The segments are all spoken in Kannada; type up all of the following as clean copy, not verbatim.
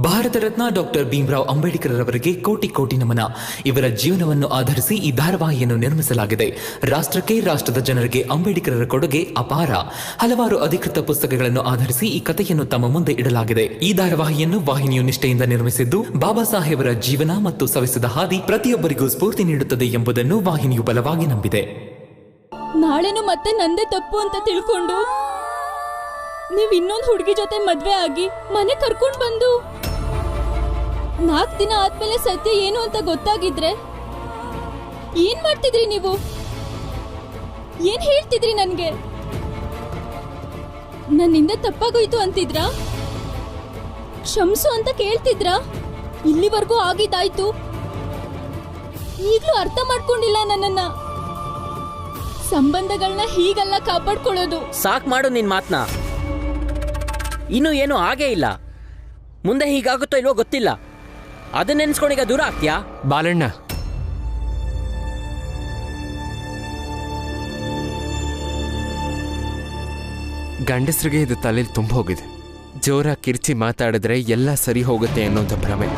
ಭಾರತ ರತ್ನ ಡಾಕ್ಟರ್ ಭೀಮರಾವ್ ಅಂಬೇಡ್ಕರ್ ಅವರಿಗೆ ಕೋಟಿ ಕೋಟಿ ನಮನ. ಇವರ ಜೀವನವನ್ನು ಆಧರಿಸಿ ಈ ಧಾರಾವಾಹಿಯನ್ನು ನಿರ್ಮಿಸಲಾಗಿದೆ. ರಾಷ್ಟ್ರಕ್ಕೆ, ರಾಷ್ಟ್ರದ ಜನರಿಗೆ ಅಂಬೇಡ್ಕರರ ಕೊಡುಗೆ ಅಪಾರ. ಹಲವಾರು ಅಧಿಕೃತ ಪುಸ್ತಕಗಳನ್ನು ಆಧರಿಸಿ ಈ ಕಥೆಯನ್ನು ತಮ್ಮ ಮುಂದೆ ಇಡಲಾಗಿದೆ. ಈ ಧಾರಾವಾಹಿಯನ್ನು ವಾಹಿನಿಯು ನಿಷ್ಠೆಯಿಂದ ನಿರ್ಮಿಸಿದ್ದು, ಬಾಬಾ ಸಾಹೇಬರ ಜೀವನ ಮತ್ತು ಸವೆಸಿದ ಹಾದಿ ಪ್ರತಿಯೊಬ್ಬರಿಗೂ ಸ್ಫೂರ್ತಿ ನೀಡುತ್ತದೆ ಎಂಬುದನ್ನು ವಾಹಿನಿಯು ಬಲವಾಗಿ ನಂಬಿದೆ. ನಾಳೆನು ಮತ್ತೆ ನಂದೇ ತಪ್ಪು ಅಂತ ತಿಳ್ಕೊಂಡು ನೀವ್ ಇನ್ನೊಂದು ಹುಡುಗಿ ಜೊತೆ ಮದ್ವೆ ಆಗಿ ಮನೆ ಕರ್ಕೊಂಡ್ ಬಂದು 4 ದಿನ ಆದ್ಮೇಲೆ ಸತ್ಯ ಏನು ಅಂತ ಗೊತ್ತಾಗಿದ್ರೆ ಏನ್ ಮಾಡ್ತಿದ್ರಿ ನೀವು? ಏನ್ ಹೇಳ್ತಿದ್ರಿ ನನ್ಗೆ? ನನ್ನಿಂದ ತಪ್ಪಾಗೋಯ್ತು ಅಂತಿದ್ರಾ? ಕ್ಷಮಿಸು ಅಂತ ಕೇಳ್ತಿದ್ರಾ? ಇಲ್ಲಿವರೆಗೂ ಆಗಿದ್ದಾಯ್ತು, ಈಗ್ಲೂ ಅರ್ಥ ಮಾಡ್ಕೊಂಡಿಲ್ಲ ನನ್ನನ್ನ. ಸಂಬಂಧಗಳನ್ನ ಹೀಗೆಲ್ಲ ಕಾಪಾಡ್ಕೊಳ್ಳೋದು ಸಾಕ್ ಮಾಡು ನಿನ್ ಮಾತ್ನ. ಇನ್ನೂ ಏನೂ ಆಗೇ ಇಲ್ಲ. ಮುಂದೆ ಹೀಗಾಗುತ್ತೋ ಇಲ್ವೋ ಗೊತ್ತಿಲ್ಲ. ಅದನ್ನ ನೆನ್ಸ್ಕೊಂಡೀಗ ದೂರ ಆಗ್ತೀಯಾ? ಬಾಲಣ್ಣ, ಗಂಡಸ್ರಿಗೆ ಇದು ತಲೆಯಲ್ಲಿ ತುಂಬ ಹೋಗಿದೆ. ಜೋರಾಗಿ ಕಿರ್ಚಿ ಮಾತಾಡಿದ್ರೆ ಎಲ್ಲ ಸರಿ ಹೋಗುತ್ತೆ ಅನ್ನೋದು ಭ್ರಮೆ.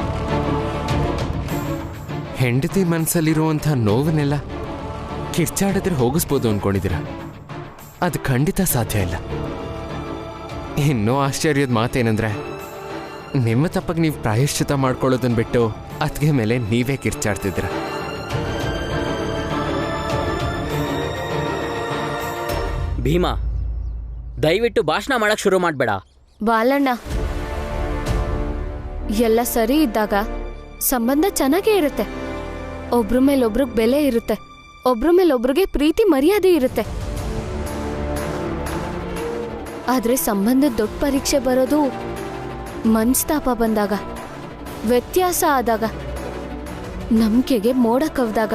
ಹೆಂಡತಿ ಮನಸ್ಸಲ್ಲಿರುವಂಥ ನೋವನ್ನೆಲ್ಲ ಕಿರ್ಚಾಡಿದ್ರೆ ಹೋಗಿಸ್ಬೋದು ಅನ್ಕೊಂಡಿದ್ದೀರ? ಅದು ಖಂಡಿತ ಸಾಧ್ಯ ಇಲ್ಲ. ಇನ್ನೂ ಆಶ್ಚರ್ಯದ ಮಾತೇನಂದ್ರೆ, ನಿಮ್ಮ ತಪ್ಪಿಗೆ ನೀವು ಪ್ರಾಯಶ್ಚಿತ ಮಾಡ್ಕೊಳ್ಳೋದನ್ನ ಬಿಟ್ಟು ಅತ್ಗೆ ಮೇಲೆ ನೀವೇ ಕಿರ್ಚಾಡ್ತಿದ್ರ. ಭೀಮಾ, ದಯವಿಟ್ಟು ಭಾಷಣ ಮಾಡಕ್ ಶುರು ಮಾಡ್ಬೇಡ. ಬಾಲಣ್ಣ, ಎಲ್ಲ ಸರಿ ಇದ್ದಾಗ ಸಂಬಂಧ ಚೆನ್ನಾಗೇ ಇರುತ್ತೆ. ಒಬ್ರ ಮೇಲೊಬ್ರಿಗೆ ಬೆಲೆ ಇರುತ್ತೆ, ಒಬ್ರ ಮೇಲೊಬ್ರಿಗೆ ಪ್ರೀತಿ ಮರ್ಯಾದೆ ಇರುತ್ತೆ. ಆದ್ರೆ ಸಂಬಂಧದ ದೊಡ್ಡ ಪರೀಕ್ಷೆ ಬರೋದು ಮನಸ್ತಾಪ ಬಂದಾಗ, ವ್ಯತ್ಯಾಸ ಆದಾಗ, ನಂಬಿಕೆಗೆ ಮೋಡ ಕವ್ದಾಗ.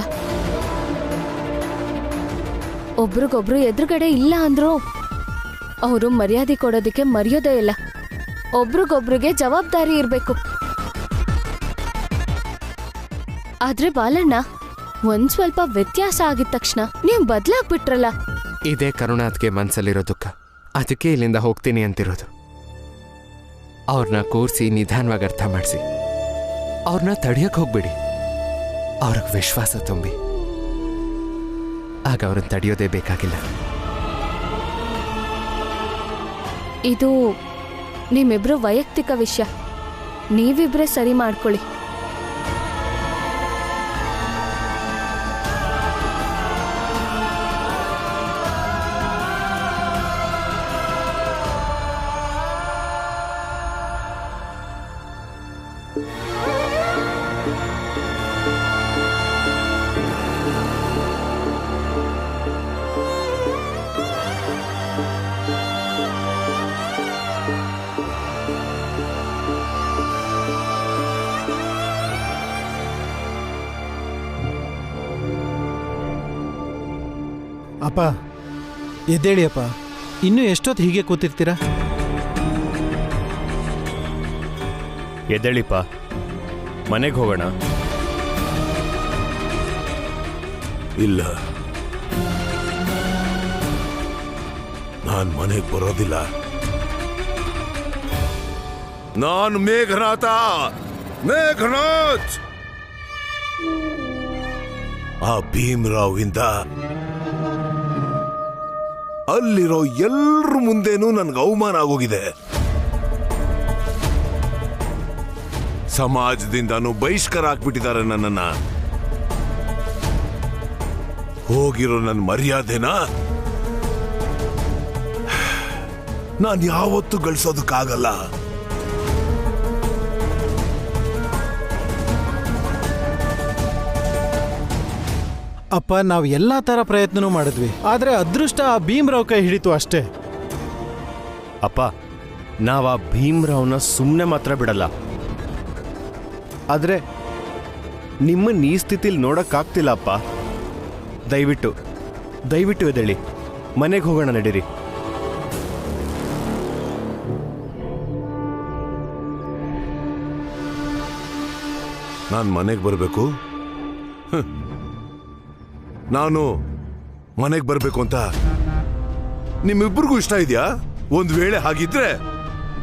ಒಬ್ರಿಗೊಬ್ರು ಎದುರುಗಡೆ ಇಲ್ಲ ಅಂದ್ರೂ ಅವರು ಮರ್ಯಾದೆ ಕೊಡೋದಕ್ಕೆ ಮರೆಯೋದೇ ಇಲ್ಲ. ಒಬ್ರಿಗೊಬ್ರಿಗೆ ಜವಾಬ್ದಾರಿ ಇರಬೇಕು. ಆದ್ರೆ ಬಾಲಣ್ಣ, ಒಂದ್ ಸ್ವಲ್ಪ ವ್ಯತ್ಯಾಸ ಆಗಿದ ತಕ್ಷಣ ನೀವು ಬದಲಾಗ್ಬಿಟ್ರಲ್ಲ. ಇದೇ ಕರುಣಾತ್ಗೆ ಮನ್ಸಲ್ಲಿರೋ ದುಃಖ. ಅದಕ್ಕೆ ಇಲ್ಲಿಂದ ಹೋಗ್ತೀನಿ ಅಂತಿರೋದು. ಅವ್ರನ್ನ ಕೂರಿಸಿ ನಿಧಾನವಾಗಿ ಅರ್ಥ ಮಾಡಿಸಿ, ಅವ್ರನ್ನ ತಡಿಯಕ್ಕೆ ಹೋಗ್ಬಿಡಿ. ಅವ್ರಿಗೆ ವಿಶ್ವಾಸ ತುಂಬಿ, ಆಗ ಅವ್ರನ್ನ ತಡೆಯೋದೇ ಬೇಕಾಗಿಲ್ಲ. ಇದು ನಿಮ್ಮಿಬ್ರು ವೈಯಕ್ತಿಕ ವಿಷಯ, ನೀವಿಬ್ರೇ ಸರಿ ಮಾಡ್ಕೊಳ್ಳಿ. ಅಪ್ಪ, ಎದ್ದೇಳಿ ಅಪ್ಪ. ಇನ್ನೂ ಎಷ್ಟೊತ್ತು ಹೀಗೆ ಕೂತಿರ್ತೀರಾ? ಎದ್ದೇಳಿಪ್ಪ, ಮನೆಗೆ ಹೋಗೋಣ. ಇಲ್ಲ, ನಾನು ಮನೆಗೆ ಬರೋದಿಲ್ಲ. ನಾನು ಮೇಘನಾಥ. ಆ ಭೀಮರಾವ್ ಇಂದ ಅಲ್ಲಿರೋ ಎಲ್ರ ಮುಂದೇನೂ ನನ್ಗೆ ಅವಮಾನ ಆಗೋಗಿದೆ. ಸಮಾಜದಿಂದಾನು ಬಹಿಷ್ಕಾರ ಹಾಕ್ಬಿಟ್ಟಿದ್ದಾರೆ ನನ್ನನ್ನ. ಹೋಗಿರೋ ನನ್ನ ಮರ್ಯಾದೆನ ನಾನು ಯಾವತ್ತೂ ಗಳಿಸೋದಕ್ಕಾಗಲ್ಲ. ಅಪ್ಪ, ನಾವು ಎಲ್ಲಾ ತರ ಪ್ರಯತ್ನನೂ ಮಾಡಿದ್ವಿ, ಆದ್ರೆ ಅದೃಷ್ಟ ಆ ಭೀಮರಾವ್ ಕೈ ಹಿಡಿತು ಅಷ್ಟೇ. ಅಪ್ಪ, ನಾವು ಆ ಭೀಮರಾವ್ನ ಸುಮ್ಮನೆ ಮಾತ್ರ ಬಿಡಲ್ಲ. ಆದ್ರೆ ನಿಮ್ಮನ್ನ ಈ ಸ್ಥಿತಿಲಿ ನೋಡಕ್ಕಾಗ್ತಿಲ್ಲ ಅಪ್ಪ. ದಯವಿಟ್ಟು ಎದ್ದೇಳಿ, ಮನೆಗೆ ಹೋಗೋಣ, ನಡೀರಿ. ನಾನು ಮನೆಗೆ ಬರಬೇಕು? ನಾನು ಮನೆಗೆ ಬರಬೇಕು ಅಂತ ನಿಮ್ಮಿಬ್ಬರಿಗೂ ಇಷ್ಟ ಇದೆಯಾ? ಒಂದು ವೇಳೆ ಹಾಗಿದ್ರೆ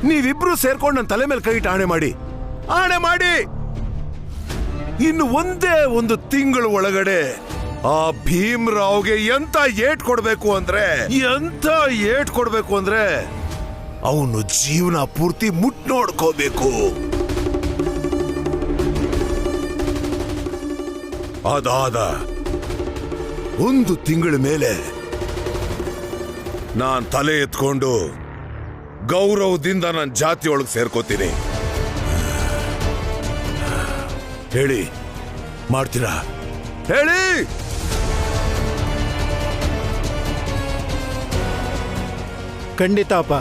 ನೀವಿಬ್ರು ಸೇರ್ಕೊಂಡು ನನ್ನ ತಲೆ ಮೇಲೆ ಕೈ ಇಟ್ಟು ಆಣೆ ಮಾಡಿ ಆಣೆ ಮಾಡಿ ಇನ್ನು ಒಂದೇ ಒಂದು ತಿಂಗಳ ಒಳಗಡೆ ಆ ಭೀಮ್ರಾವ್ಗೆ ಎಂತ ಏಟ್ ಕೊಡ್ಬೇಕು ಅಂದ್ರೆ ಅವನು ಜೀವನ ಪೂರ್ತಿ ಮುಟ್ ನೋಡ್ಕೋಬೇಕು. ಅದಾದ ಒಂದು ತಿಂಗಳ ಮೇಲೆ ನಾನ್ ತಲೆ ಎತ್ಕೊಂಡು ಗೌರವದಿಂದ ನನ್ನ ಜಾತಿಯೊಳಗೆ ಸೇರ್ಕೋತೀನಿ. ಹೇಳಿ, ಮಾಡ್ತೀರಾ? ಹೇಳಿ. ಖಂಡಿತ ಅಪ್ಪ.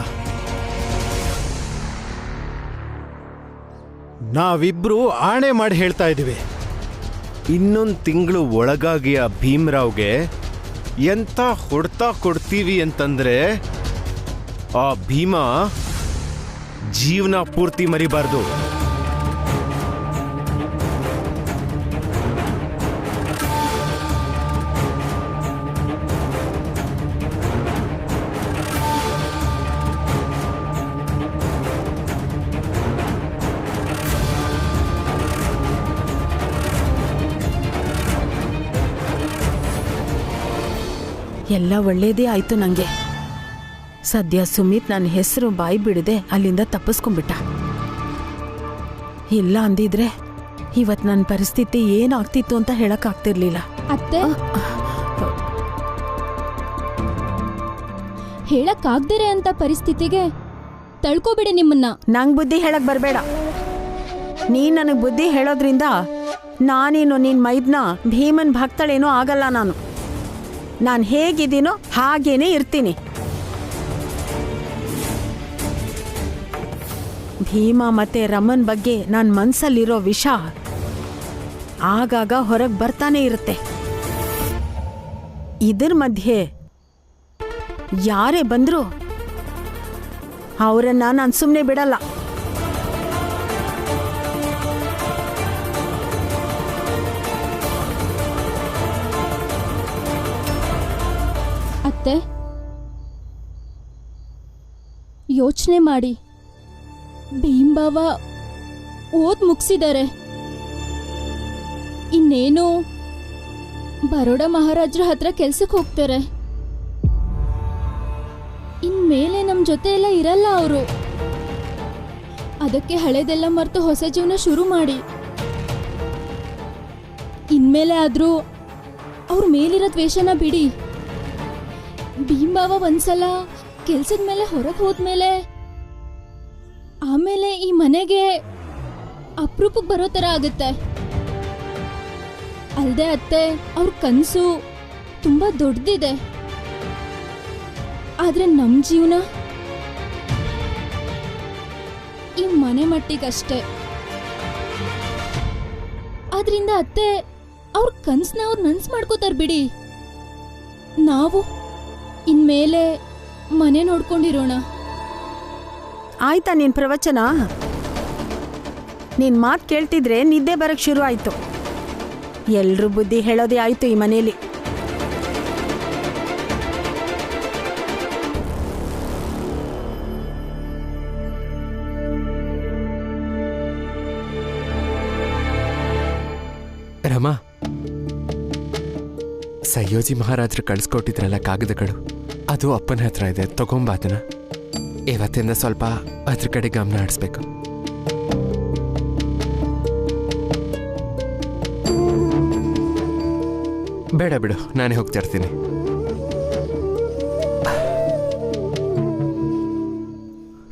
ನಾವಿಬ್ರು ಆಣೆ ಮಾಡಿ ಹೇಳ್ತಾ ಇದೀವಿ. ಇನ್ನೊಂದು ತಿಂಗಳು ಒಳಗಾಗಿ ಆ ಭೀಮ್ರಾವ್ಗೆ ಎಂತ ಹೊಡ್ತಾ ಕೊಡ್ತೀವಿ ಅಂತಂದ್ರೆ ಆ ಭೀಮ ಜೀವನ ಪೂರ್ತಿ ಮರಿಬಾರ್ದು. ಎಲ್ಲ ಒಳ್ಳೇದೇ ಆಯ್ತು ನಂಗೆ. ಸದ್ಯ ಸುಮಿತ್ ನನ್ನ ಹೆಸರು ಬಾಯಿ ಬಿಡದೆ ಅಲ್ಲಿಂದ ತಪ್ಪಿಸ್ಕೊಂಡ್ಬಿಟ್ಟ. ಇಲ್ಲ ಅಂದಿದ್ರೆ ಇವತ್ತು ನನ್ನ ಪರಿಸ್ಥಿತಿ ಏನಾಗ್ತಿತ್ತು ಅಂತ ಹೇಳಕ್ಕಾಗ್ತಿರ್ಲಿಲ್ಲ. ಅತ್ತೆ, ಹೇಳಕ್ಕಾಗ್ದಿರೆ ಅಂತ ಪರಿಸ್ಥಿತಿಗೆ ತಳ್ಕೋಬಿಡಿ ನಿಮ್ಮನ್ನ. ನಂಗೆ ಬುದ್ಧಿ ಹೇಳಕ್ ಬರಬೇಡ. ನೀನ್ ನನಗೆ ಬುದ್ಧಿ ಹೇಳೋದ್ರಿಂದ ನಾನೇನು ನಿನ್ ಮೈದ್ನ ಭೀಮನ್ ಭಕ್ತಳೇನೂ ಆಗಲ್ಲ. ನಾನು ಹೇಗಿದ್ದೀನೋ ಹಾಗೇನೆ ಇರ್ತೀನಿ. ಭೀಮ ಮತ್ತೆ ರಮನ್ ಬಗ್ಗೆ ನನ್ನ ಮನ್ಸಲ್ಲಿರೋ ವಿಷ ಆಗಾಗ ಹೊರಗೆ ಬರ್ತಾನೆ ಇರುತ್ತೆ. ಇದ್ರ ಮಧ್ಯೆ ಯಾರೇ ಬಂದ್ರು ಅವರನ್ನ ನಾನು ಸುಮ್ಮನೆ ಬಿಡಲ್ಲ. ಅತ್ತೆ, ಯೋಚನೆ ಮಾಡಿ. ಭೀಮ್ಬಾವ ಓದ್ ಮುಗಿಸಿದ್ದಾರೆ. ಇನ್ನೇನು ಬರೋಡ ಮಹಾರಾಜರ ಹತ್ರ ಕೆಲ್ಸಕ್ಕೆ ಹೋಗ್ತಾರೆ. ಇನ್ಮೇಲೆ ನಮ್ಮ ಜೊತೆ ಎಲ್ಲ ಇರಲ್ಲ ಅವರು. ಅದಕ್ಕೆ ಹಳೆದೆಲ್ಲ ಮರೆತು ಹೊಸ ಜೀವನ ಶುರು ಮಾಡಿ. ಇನ್ಮೇಲೆ ಆದ್ರೂ ಅವ್ರ ಮೇಲಿರೋ ದ್ವೇಷನ ಬಿಡಿ. ಭೀಮ್ಬಾವ ಒಂದ್ಸಲ ಕೆಲ್ಸದ ಮೇಲೆ ಹೊರಗೆ ಹೋದ್ಮೇಲೆ ಆಮೇಲೆ ಈ ಮನೆಗೆ ಅಪರೂಪಕ್ಕೆ ಬರೋ ಥರ ಆಗುತ್ತೆ. ಅಲ್ದೆ ಅತ್ತೆ, ಅವ್ರ ಕನಸು ತುಂಬಾ ದೊಡ್ಡದಿದೆ. ಆದ್ರೆ ನಮ್ಮ ಜೀವನ ಈ ಮನೆ ಮಟ್ಟಿಗಷ್ಟೇ. ಆದ್ರಿಂದ ಅತ್ತೆ, ಅವ್ರ ಕನಸನ್ನ ಅವ್ರು ನನ್ಸ್ ಮಾಡ್ಕೋತಾರ ಬಿಡಿ. ನಾವು ಇನ್ಮೇಲೆ ಮನೆ ನೋಡ್ಕೊಂಡಿರೋಣ. ಆಯ್ತಾ ನಿನ್ ಪ್ರವಚನ? ನಿನ್ ಮಾತು ಕೇಳ್ತಿದ್ರೆ ನಿದ್ದೆ ಬರಕ್ ಶುರು ಆಯ್ತು. ಎಲ್ರೂ ಬುದ್ಧಿ ಹೇಳೋದೇ ಆಯ್ತು ಈ ಮನೇಲಿ. ರಮಾ, ಸಯ್ಯೋಜಿ ಮಹಾರಾಜರು ಕಳಿಸ್ಕೊಟ್ಟಿದ್ರಲ್ಲ ಕಾಗದಗಳು, ಅದು ಅಪ್ಪನ ಹತ್ರ ಇದೆ, ತಗೊಂಬ ಅದನ್ನ. ಇವತ್ತಿಂದ ಸ್ವಲ್ಪ ಅದ್ರ ಕಡೆ ಗಮನ ಹರಿಸ್ಬೇಕು. ಬೇಡ ಬಿಡು, ನಾನೇ ಹೋಗ್ತಾ ಇರ್ತೀನಿ.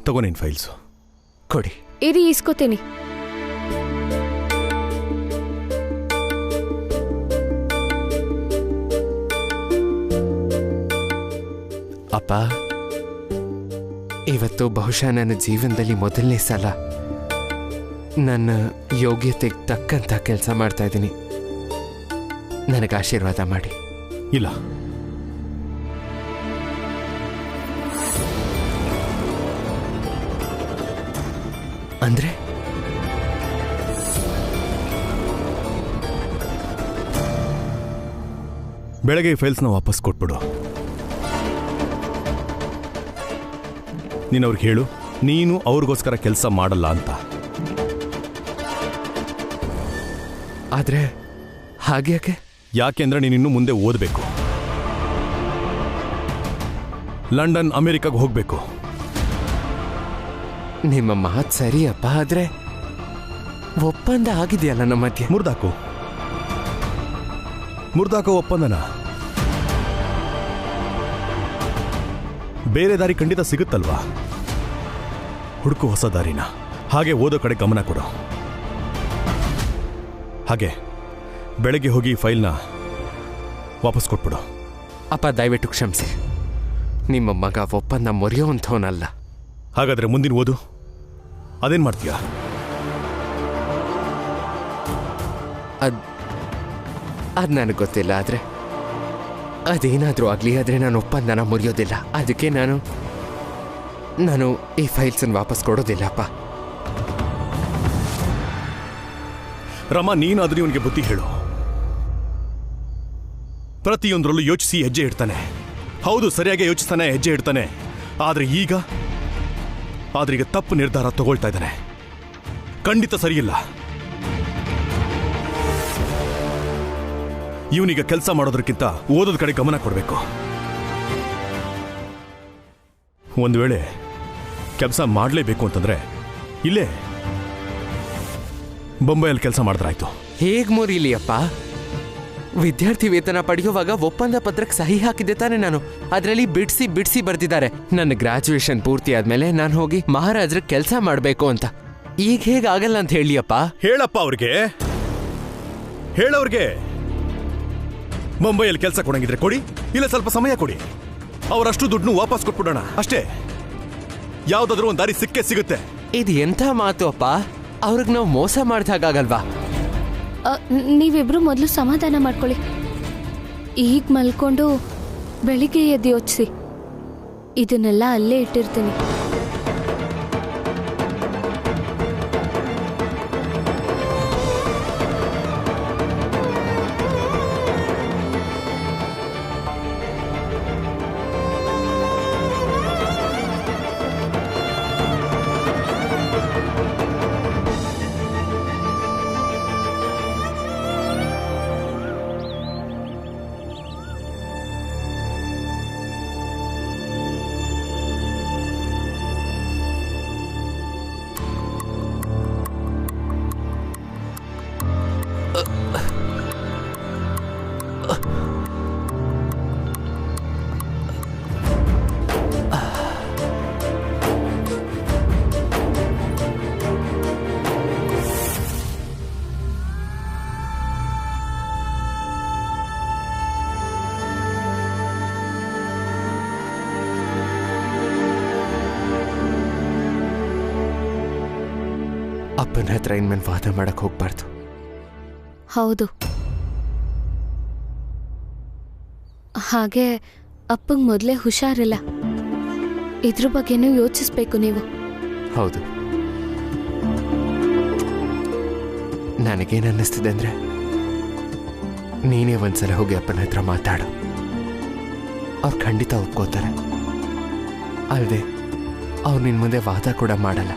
ತಗೋ ನಿನ್ ಫೈಲ್ಸು. ಕೊಡಿ. ಇರಿ, ಇಸ್ಕೋತೀನಿ. ಅಪ್ಪ, ಇವತ್ತು ಬಹುಶಃ ನನ್ನ ಜೀವನದಲ್ಲಿ ಮೊದಲನೇ ಸಲ ನನ್ನ ಯೋಗ್ಯತೆಗೆ ತಕ್ಕಂಥ ಕೆಲಸ ಮಾಡ್ತಾ ಇದ್ದೀನಿ. ನನಗೆ ಆಶೀರ್ವಾದ ಮಾಡಿ. ಇಲ್ಲ, ಅಂದ್ರೆ ಬೆಳಗ್ಗೆ ಫೈಲ್ಸ್ನ ವಾಪಸ್ ಕೊಟ್ಬಿಡು. ನೀನು ಅವ್ರಿಗೆ ಹೇಳು, ನೀನು ಅವ್ರಿಗೋಸ್ಕರ ಕೆಲಸ ಮಾಡಲ್ಲ ಅಂತ. ಆದ್ರೆ ಹಾಗ್ಯಾಕೆ? ಯಾಕೆಂದ್ರೆ ನೀನಿನ್ನು ಮುಂದೆ ಓದಬೇಕು, ಲಂಡನ್ ಅಮೆರಿಕಾಗೆ ಹೋಗ್ಬೇಕು. ನಿಮ್ಮ ಮಾತು ಸರಿಯಪ್ಪ, ಆದ್ರೆ ಒಪ್ಪಂದ ಆಗಿದೆಯಲ್ಲ ನಮ್ಮ ಮಧ್ಯೆ. ಮುರ್ದಾಕೋ ಒಪ್ಪಂದನ. ಬೇರೆ ದಾರಿ ಖಂಡಿತ ಸಿಗುತ್ತಲ್ವಾ? ಹುಡುಕು ಹೊಸ ದಾರಿನ. ಹಾಗೆ ಓದೋ ಕಡೆ ಗಮನ ಕೊಡು. ಹಾಗೆ ಬೆಳಗ್ಗೆ ಹೋಗಿ ಫೈಲ್ನ ವಾಪಸ್ ಕೊಟ್ಬಿಡು. ಅಪ್ಪ ದಯವಿಟ್ಟು ಕ್ಷಮಿಸಿ, ನಿಮ್ಮ ಮಗ ಒಪ್ಪಂದ ಮುರಿಯೋವಂಥವನಲ್ಲ. ಹಾಗಾದ್ರೆ ಮುಂದಿನ ಓದು ಅದೇನ್ ಮಾಡ್ತೀಯಾ? ಅದು ನನಗೆ ಗೊತ್ತಿಲ್ಲ, ಆದರೆ ಅದೇನಾದರೂ ಆಗಲಿ, ಆದರೆ ನಾನು ಒಪ್ಪಂದನ ಮುರಿಯೋದಿಲ್ಲ. ಅದಕ್ಕೆ ನಾನು ಈ ಫೈಲ್ಸನ್ನು ವಾಪಸ್ ಕೊಡೋದಿಲ್ಲಪ್ಪ. ರಮ, ನೀನಾದ್ರೂ ಇವನಿಗೆ ಬುದ್ಧಿ ಹೇಳು. ಪ್ರತಿಯೊಂದರಲ್ಲೂ ಯೋಚಿಸಿ ಹೆಜ್ಜೆ ಇಡ್ತಾನೆ. ಹೌದು, ಸರಿಯಾಗಿ ಯೋಚಿಸ್ತಾನೆ, ಹೆಜ್ಜೆ ಇಡ್ತಾನೆ. ಆದ್ರೆ ಈಗ ತಪ್ಪು ನಿರ್ಧಾರ ತಗೊಳ್ತಾ ಇದ್ದಾನೆ. ಖಂಡಿತ ಸರಿಯಿಲ್ಲ. ಇವನಿಗೆ ಕೆಲಸ ಮಾಡೋದಕ್ಕಿಂತ ಓದೋದ ಕಡೆ ಗಮನ ಕೊಡಬೇಕು. ಒಂದು ವೇಳೆ ಕೆಲಸ ಮಾಡಲೇಬೇಕು ಅಂತಂದ್ರೆ ಇಲ್ಲೇ ಬೊಂಬೈಯಲ್ಲಿ ಕೆಲಸ ಮಾಡಿದ್ರಾಯ್ತು. ಹೇಗ್ ಮುರಿಲಿ ಅಪ್ಪ? ವಿದ್ಯಾರ್ಥಿ ವೇತನ ಪಡೆಯುವಾಗ ಒಪ್ಪಂದ ಪತ್ರಕ್ಕೆ ಸಹಿ ಹಾಕಿದ್ದೆ ತಾನೆ ನಾನು. ಅದರಲ್ಲಿ ಬಿಡಿಸಿ ಬರ್ದಿದ್ದಾರೆ. ನನ್ನ ಗ್ರಾಜುಯೇಷನ್ ಪೂರ್ತಿ ಆದ್ಮೇಲೆ ನಾನು ಹೋಗಿ ಮಹಾರಾಜ್ರ ಕೆಲಸ ಮಾಡಬೇಕು ಅಂತ. ಈಗ ಹೇಗಾಗಲ್ಲ ಅಂತ ಹೇಳಿಯಪ್ಪ. ಹೇಳಪ್ಪ ಅವ್ರಿಗೆ, ಹೇಳವ್ರಿಗೆ. ಮುಂಬೈಯಲ್ಲಿ ಕೆಲಸ ಕೊಡಂಗಿದ್ರೆ ಕೊಡಿ, ಇಲ್ಲ ಸ್ವಲ್ಪ ಸಮಯ ಕೊಡಿ. ಅವರಷ್ಟು ದುಡ್ಡು ವಾಪಸ್ ಕೊಟ್ಬಿಡೋಣ ಅಷ್ಟೇ. ಯಾವ್ದಾದ್ರೂ ಒಂದು ದಾರಿ ಸಿಕ್ಕೇ ಸಿಗುತ್ತೆ. ಇದು ಎಂಥ ಮಾತು ಅಪ್ಪ? ಅವ್ರಿಗೆ ನಾವು ಮೋಸ ಮಾಡ್ದಾಗಲ್ವಾ? ನೀವಿಬ್ರು ಮೊದಲು ಸಮಾಧಾನ ಮಾಡ್ಕೊಳ್ಳಿ. ಈಗ ಮಲ್ಕೊಂಡು ಬೆಳಿಗ್ಗೆ ಎದ್ದು ಯೋಚಿಸಿ. ಇದನ್ನೆಲ್ಲ ಅಲ್ಲೇ ಇಟ್ಟಿರ್ತೀನಿ. ಅಪ್ಪನ ಹತ್ರ ಇನ್ಮೇಲೆ ವಾದ ಮಾಡಕ್ ಹೋಗ್ಬಾರ್ದು. ಹೌದು. ಹಾಗೆ ಅಪ್ಪಂಗೆ ಮೊದಲೇ ಹುಷಾರಿಲ್ಲ. ಇದ್ರ ಬಗ್ಗೆನೂ ಯೋಚಿಸ್ಬೇಕು ನೀವು. ಹೌದು. ನನಗೇನು ಅನ್ನಿಸ್ತಿದೆ ಅಂದ್ರೆ, ನೀನೇ ಒಂದ್ಸಲ ಹೋಗಿ ಅಪ್ಪನ ಹತ್ರ ಮಾತಾಡು. ಅವ್ರು ಖಂಡಿತ ಒಪ್ಕೋತಾರೆ. ಅಲ್ಲದೆ ಅವ್ರು ನಿನ್ನ ಮುಂದೆ ವಾದ ಕೂಡ ಮಾಡಲ್ಲ.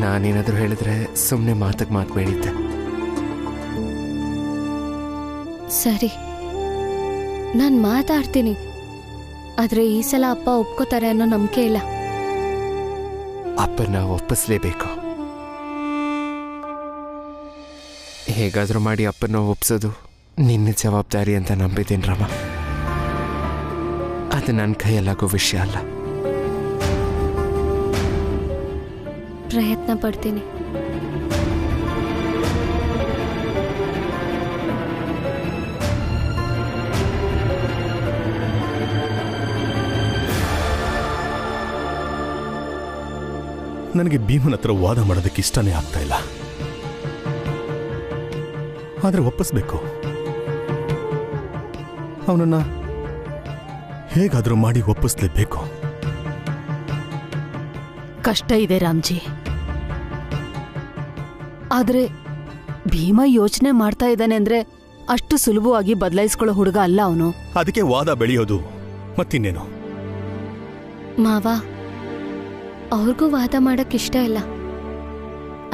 ನಾನೇನಾದರೂ ಹೇಳಿದ್ರೆ ಸುಮ್ಮನೆ ಮಾತು ಬೆಳೀತೆ. ಸರಿ, ನಾನು ಮಾತಾಡ್ತೀನಿ. ಆದ್ರೆ ಈ ಸಲ ಅಪ್ಪ ಒಪ್ಕೋತಾರೆ ಅನ್ನೋ ನಂಬಿಕೆ ಇಲ್ಲ. ಅಪ್ಪನ ಒಪ್ಪಿಸ್ಲೇಬೇಕು. ಹೇಗಾದ್ರೂ ಮಾಡಿ ಅಪ್ಪನ ಒಪ್ಸೋದು ನಿನ್ನ ಜವಾಬ್ದಾರಿ ಅಂತ ನಂಬಿದ್ದೀನಿ ರಮ. ಅದು ನನ್ನ ಕೈಯಲ್ಲಾಗೋ ವಿಷಯ ಅಲ್ಲ. ಪ್ರಯತ್ನ ಪಡ್ತೀನಿ. ನನಗೆ ಭೀಮನ ಹತ್ರ ವಾದ ಮಾಡೋದಕ್ಕೆ ಇಷ್ಟನೇ ಆಗ್ತಾ ಇಲ್ಲ. ಆದ್ರೆ ಒಪ್ಪಿಸ್ಬೇಕು. ಅವನನ್ನ ಹೇಗಾದ್ರೂ ಮಾಡಿ ಒಪ್ಪಿಸ್ಲೇಬೇಕು. ಕಷ್ಟ ಇದೆ ರಾಮ್ಜಿ. ಆದ್ರೆ ಭೀಮ ಯೋಚನೆ ಮಾಡ್ತಾ ಇದ್ದಾನೆ ಅಂದ್ರೆ ಅಷ್ಟು ಸುಲಭವಾಗಿ ಬದಲಾಯಿಸ್ಕೊಳ್ಳೋ ಹುಡುಗ ಅಲ್ಲ ಅವನು. ಅದಕ್ಕೆ ವಾದ ಬೆಳೆಯೋದು ಮತ್ತಿನ್ನೇನು. ಮಾವ, ಅವ್ರಿಗೂ ವಾದ ಮಾಡಕ್ ಇಷ್ಟ ಇಲ್ಲ.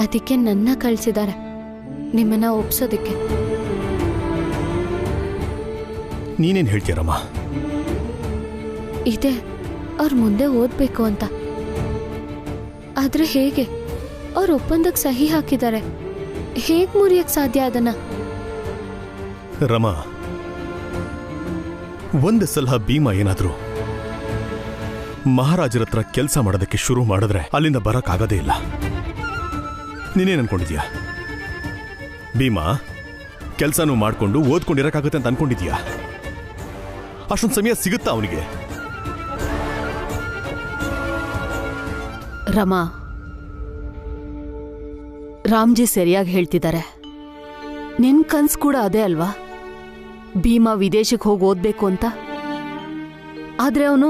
ಅದಕ್ಕೆ ನನ್ನ ಕಳ್ಸಿದ್ದಾರೆ. ನಿಮ್ಮನ್ನ ಒಪ್ಸೋದಕ್ಕೆ. ನೀನೇನು ಹೇಳ್ತೀಯರಮ್ಮ? ಇದೆ ಅವ್ರ ಮುಂದೆ ಓದ್ಬೇಕು ಅಂತ. ಆದ್ರೆ ಹೇಗೆ? ಅವ್ರ ಒಪ್ಪಂದಕ್ಕೆ ಸಹಿ ಹಾಕಿದ್ದಾರೆ, ಹೇಗ್ ಮುರಿಯಕ್ ಸಾಧ್ಯ ಅದನ್ನ? ರಮಾ, ಒಂದು ಸಲ ಭೀಮಾ ಏನಾದ್ರು ಮಹಾರಾಜರ ಹತ್ರ ಕೆಲಸ ಮಾಡೋದಕ್ಕೆ ಶುರು ಮಾಡಿದ್ರೆ ಅಲ್ಲಿಂದ ಬರಕ್ಕಾಗದೇ ಇಲ್ಲ. ನೀನೇನು ಅನ್ಕೊಂಡಿದ್ಯಾ? ಭೀಮಾ ಕೆಲಸನೂ ಮಾಡ್ಕೊಂಡು ಓದ್ಕೊಂಡಿರಕ್ಕಾಗತ್ತೆ ಅಂತ ಅನ್ಕೊಂಡಿದ್ಯಾ? ಅಷ್ಟೊಂದು ಸಮಯ ಸಿಗುತ್ತಾ ಅವನಿಗೆ? ರಮಾ, ರಾಮ್ಜಿ ಸರಿಯಾಗಿ ಹೇಳ್ತಿದ್ದಾರೆ. ನಿನ್ ಕನ್ಸ್ ಕೂಡ ಅದೇ ಅಲ್ವಾ, ಭೀಮಾ ವಿದೇಶಕ್ಕೆ ಹೋಗಿ ಓದ್ಬೇಕು ಅಂತ? ಆದ್ರೆ ಅವನು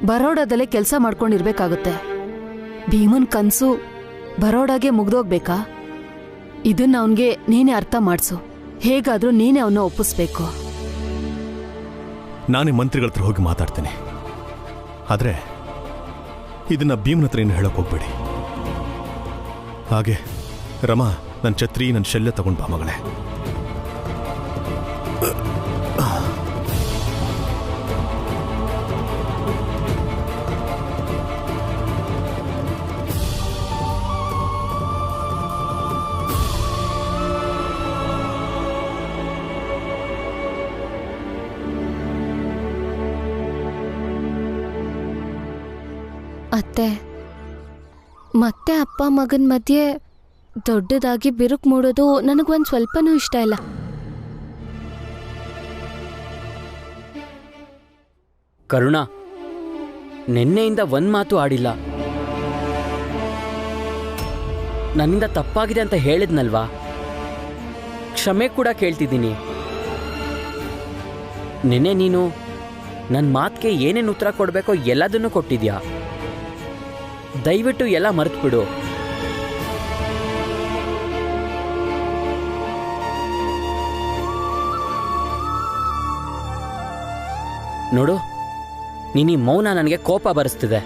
ಬರೋಡಾದಲ್ಲೇ ಕೆಲಸ ಮಾಡ್ಕೊಂಡಿರ್ಬೇಕಾಗುತ್ತೆ. ಭೀಮನ್ ಕನ್ಸು ಬರೋಡಾಗೆ ಮುಗ್ದೋಗ್ಬೇಕಾ? ಇದನ್ನ ಅವನ್ಗೆ ನೀನೇ ಅರ್ಥ ಮಾಡ್ಸು. ಹೇಗಾದ್ರೂ ನೀನೇ ಅವನ್ನ ಒಪ್ಪಿಸ್ಬೇಕು. ನಾನೇ ಮಂತ್ರಿಗಳ ಹತ್ರ ಹೋಗಿ ಮಾತಾಡ್ತೇನೆ. ಆದ್ರೆ ಇದನ್ನ ಭೀಮನ ಹತ್ರ ಏನು ಹೇಳಕ್ ಹೋಗ್ಬೇಡಿ. ಹಾಗೆ ರಮಾ, ನನ್ನ ಛತ್ರಿ, ನನ್ನ ಶಲ್ಯ ತಗೊಂಡು ಬಾ ಮಗಳೇ. ಅತ್ತೆ, ಮತ್ತೆ ಅಪ್ಪ ಮಗನ ಮಧ್ಯೆ ದೊಡ್ಡದಾಗಿ ಬಿರುಕು ಮೂಡೋದು ನನಗೊಂದು ಸ್ವಲ್ಪನೂ ಇಷ್ಟ ಇಲ್ಲ. ಕರುಣಾ, ನಿನ್ನೆಯಿಂದ ಒಂದ್ ಮಾತು ಆಡಿಲ್ಲ. ನನ್ನಿಂದ ತಪ್ಪಾಗಿದೆ ಅಂತ ಹೇಳಿದ್ನಲ್ವಾ, ಕ್ಷಮೆ ಕೂಡ ಕೇಳ್ತಿದ್ದೀನಿ. ನಿನ್ನೆ ನೀನು ನನ್ನ ಮಾತಿಗೆ ಏನೇನು ಉತ್ತರ ಕೊಡಬೇಕೋ ಎಲ್ಲದನ್ನೂ ಕೊಟ್ಟಿದ್ಯಾ. ದಯವಿಟ್ಟು ಎಲ್ಲ ಮರೆತುಬಿಡು. ನೋಡು, ನೀನು ಈ ಮೌನ ನನಗೆ ಕೋಪ ಬರಿಸ್ತಿದೆ.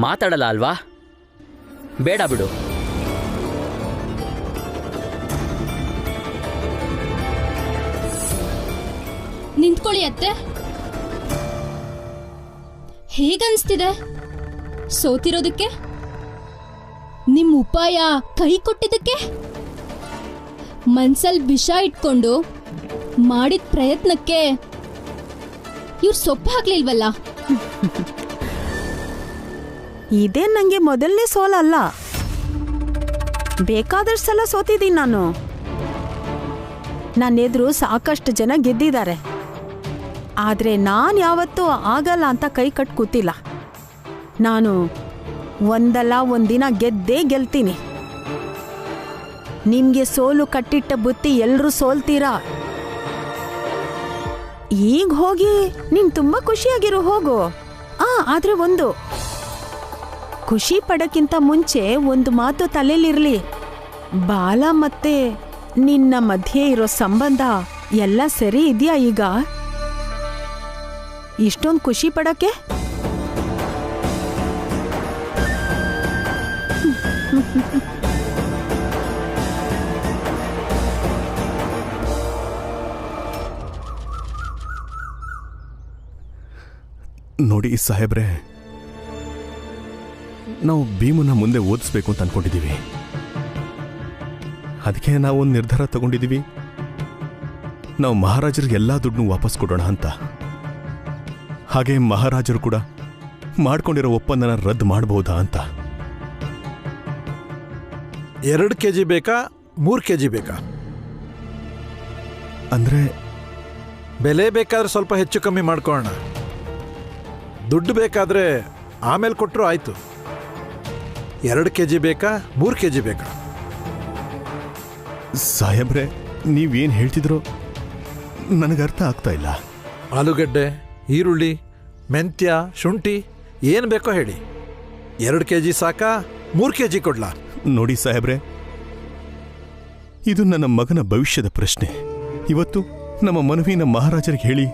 ಮಾತಾಡಲ್ಲ ಅಲ್ವಾ? ಬೇಡ ಬಿಡು. ನಿಂತ್ಕೊಳ್ಳಿ ಅತ್ತೆ. ಹೇಗನ್ಸ್ತಿದೆ ಸೋತಿರೋದಕ್ಕೆ? ನಿಮ್ ಉಪಾಯ ಕೈ ಕೊಟ್ಟಿದ್ದಕ್ಕೆ? ಮನ್ಸಲ್ ವಿಷ ಇಟ್ಕೊಂಡು ಮಾಡಿದ ಪ್ರಯತ್ನಕ್ಕೆ ಇವ್ರು ಸೊಪ್ಪು ಹಾಕ್ಲಿಲ್ವಲ್ಲ? ಇದೇ ನಂಗೆ ಮೊದಲನೇ ಸೋಲಲ್ಲ, ಬೇಕಾದಷ್ಟು ಸಲ ಸೋತಿದ್ದೀನಿ ನಾನು. ನನ್ನೆದುರು ಸಾಕಷ್ಟು ಜನ ಗೆದ್ದಿದ್ದಾರೆ, ಆದರೆ ನಾನು ಯಾವತ್ತೂ ಆಗಲ್ಲ ಅಂತ ಕೈ ಕಟ್ ಕೂತಿಲ್ಲ. ನಾನು ಒಂದಲ್ಲ ಒಂದಿನ ಗೆದ್ದೇ ಗೆಲ್ತೀನಿ. ನಿಮ್ಗೆ ಸೋಲು ಕಟ್ಟಿಟ್ಟ ಬುತ್ತಿ ಎಲ್ಲರೂ ಸೋಲ್ತೀರಾ. ಈಗ ಹೋಗಿ ನೀನ್ ತುಂಬಾ ಖುಷಿಯಾಗಿರು, ಹೋಗು. ಆದ್ರೆ ಒಂದು ಖುಷಿ ಪಡಕ್ಕಿಂತ ಮುಂಚೆ ಒಂದು ಮಾತು ತಲೆಯಲ್ಲಿರ್ಲಿ. ಬಾಲ ಮತ್ತೆ ನಿನ್ನ ಮಧ್ಯೆ ಇರೋ ಸಂಬಂಧ ಎಲ್ಲ ಸರಿ ಇದೆಯಾ ಈಗ? ಇಷ್ಟೊಂದು ಖುಷಿ ಪಡಕ್ಕೆ? ನೋಡಿ ಸಾಹೇಬ್ರೆ, ನಾವು ಭೀಮನ ಮುಂದೆ ಓದಿಸ್ಬೇಕು ಅಂತ ಅನ್ಕೊಂಡಿದ್ದೀವಿ. ಅದಕ್ಕೆ ನಾವು ಒಂದು ನಿರ್ಧಾರ ತಗೊಂಡಿದ್ದೀವಿ. ನಾವು ಮಹಾರಾಜರಿಗೆ ಎಲ್ಲ ದುಡ್ಡನ್ನು ವಾಪಸ್ ಕೊಡೋಣ ಅಂತ. ಹಾಗೆ ಮಹಾರಾಜರು ಕೂಡ ಮಾಡ್ಕೊಂಡಿರೋ ಒಪ್ಪಂದನ ರದ್ದು ಮಾಡಬಹುದಾ ಅಂತ. 2 kg ಬೇಕಾ 3 kg ಬೇಕಾ? ಅಂದ್ರೆ ಬೆಲೆ ಬೇಕಾದ್ರೆ ಸ್ವಲ್ಪ ಹೆಚ್ಚು ಕಮ್ಮಿ ಮಾಡ್ಕೊಳ್ಳೋಣ. ದುಡ್ಡು ಬೇಕಾದ್ರೆ ಆಮೇಲೆ ಕೊಟ್ಟರು ಆಯ್ತು. 2 kg ಬೇಕಾ 3 kg ಬೇಕಾ? ಸಾಹೇಬ್ರೆ, ನೀವೇನು ಹೇಳ್ತಿದ್ರೋ ನನಗೆ ಅರ್ಥ ಆಗ್ತಾ ಇಲ್ಲ. ಆಲೂಗಡ್ಡೆ, ಈರುಳ್ಳಿ, ಮೆಂತ್ಯ, ಶುಂಠಿ ಏನು ಬೇಕೋ ಹೇಳಿ. 2 kg ಸಾಕಾ 3 kg ಕೊಡ್ಲಾ? ನೋಡಿ ಸಾಹೇಬ್ರೆ, ಇದು ನನ್ನ ಮಗನ ಭವಿಷ್ಯದ ಪ್ರಶ್ನೆ. ಇವತ್ತು ನಮ್ಮ ಮನವಿನ ಮಹಾರಾಜರಿಗೆ ಹೇಳಿ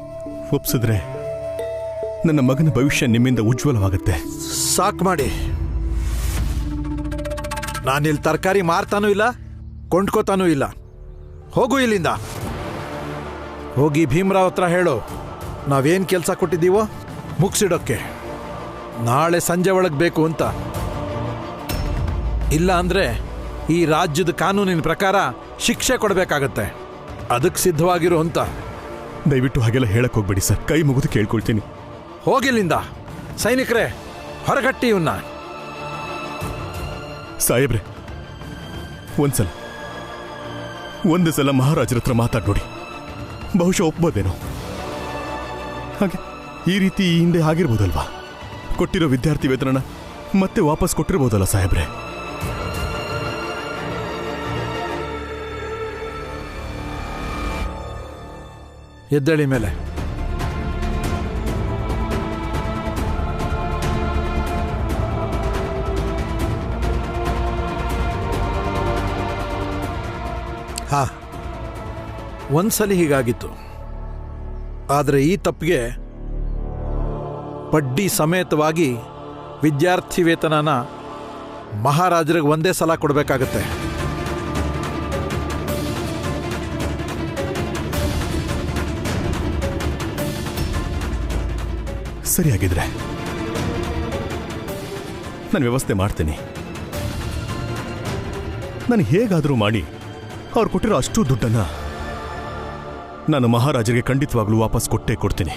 ಒಪ್ಸಿದ್ರೆ ನನ್ನ ಮಗನ ಭವಿಷ್ಯ ನಿಮ್ಮಿಂದ ಉಜ್ವಲವಾಗುತ್ತೆ. ಸಾಕು ಮಾಡಿ. ನಾನಿಲ್ಲಿ ತರಕಾರಿ ಮಾರ್ತಾನೂ ಇಲ್ಲ ಕೊಂಡ್ಕೋತಾನೂ ಇಲ್ಲ. ಹೋಗು ಇಲ್ಲಿಂದ. ಹೋಗಿ ಭೀಮರಾವ್ ಹತ್ರ ಹೇಳು ನಾವೇನು ಕೆಲಸ ಕೊಟ್ಟಿದ್ದೀವೋ ಮುಗಿಸಿಡೋಕ್ಕೆ ನಾಳೆ ಸಂಜೆ ಒಳಗೆ ಬೇಕು ಅಂತ. ಇಲ್ಲ ಅಂದರೆ ಈ ರಾಜ್ಯದ ಕಾನೂನಿನ ಪ್ರಕಾರ ಶಿಕ್ಷೆ ಕೊಡಬೇಕಾಗತ್ತೆ. ಅದಕ್ಕೆ ಸಿದ್ಧವಾಗಿರು ಅಂತ. ದಯವಿಟ್ಟು ಹಾಗೆಲ್ಲ ಹೇಳಕ್ ಹೋಗ್ಬೇಡಿ ಸರ್, ಕೈ ಮುಗಿದು ಕೇಳ್ಕೊಳ್ತೀನಿ. ಹೋಗಿಲ್ಲಿಂದ. ಸೈನಿಕರೇ, ಹೊರಗಟ್ಟಿ ಇವನ್ನ. ಸಾಹೇಬ್ರೆ, ಒಂದು ಸಲ ಮಹಾರಾಜರ ಹತ್ರ ಮಾತಾಡಿ ನೋಡಿ, ಬಹುಶಃ ಒಪ್ಬೋದೇನೋ. ಹಾಗೆ ಈ ರೀತಿ ಈ ಹಿಂದೆ ಆಗಿರ್ಬೋದಲ್ವಾ? ಕೊಟ್ಟಿರೋ ವಿದ್ಯಾರ್ಥಿ ವೇತನ ಮತ್ತೆ ವಾಪಸ್ ಕೊಟ್ಟಿರ್ಬೋದಲ್ಲ ಸಾಹೇಬ್ರೆ? ಎದ್ದೇಳಿ ಮೇಲೆ. ಹಾ, ಒಂದ್ಸಲಿ ಹೀಗಾಗಿತ್ತು. ಆದರೆ ಈ ತಪ್ಪಿಗೆ ಬಡ್ಡಿ ಸಮೇತವಾಗಿ ವಿದ್ಯಾರ್ಥಿ ವೇತನನ ಮಹಾರಾಜರಿಗೆ ಒಂದೇ ಸಲ ಕೊಡಬೇಕಾಗತ್ತೆ. ಸರಿಯಾಗಿದ್ರೆ ನಾನು ವ್ಯವಸ್ಥೆ ಮಾಡ್ತೀನಿ. ನಾನು ಹೇಗಾದರೂ ಮಾಡಿ ಅವ್ರು ಕೊಟ್ಟಿರೋ ಅಷ್ಟು ದುಡ್ಡನ್ನ ನಾನು ಮಹಾರಾಜರಿಗೆ ಖಂಡಿತವಾಗ್ಲೂ ವಾಪಸ್ ಕೊಟ್ಟೇ ಕೊಡ್ತೀನಿ.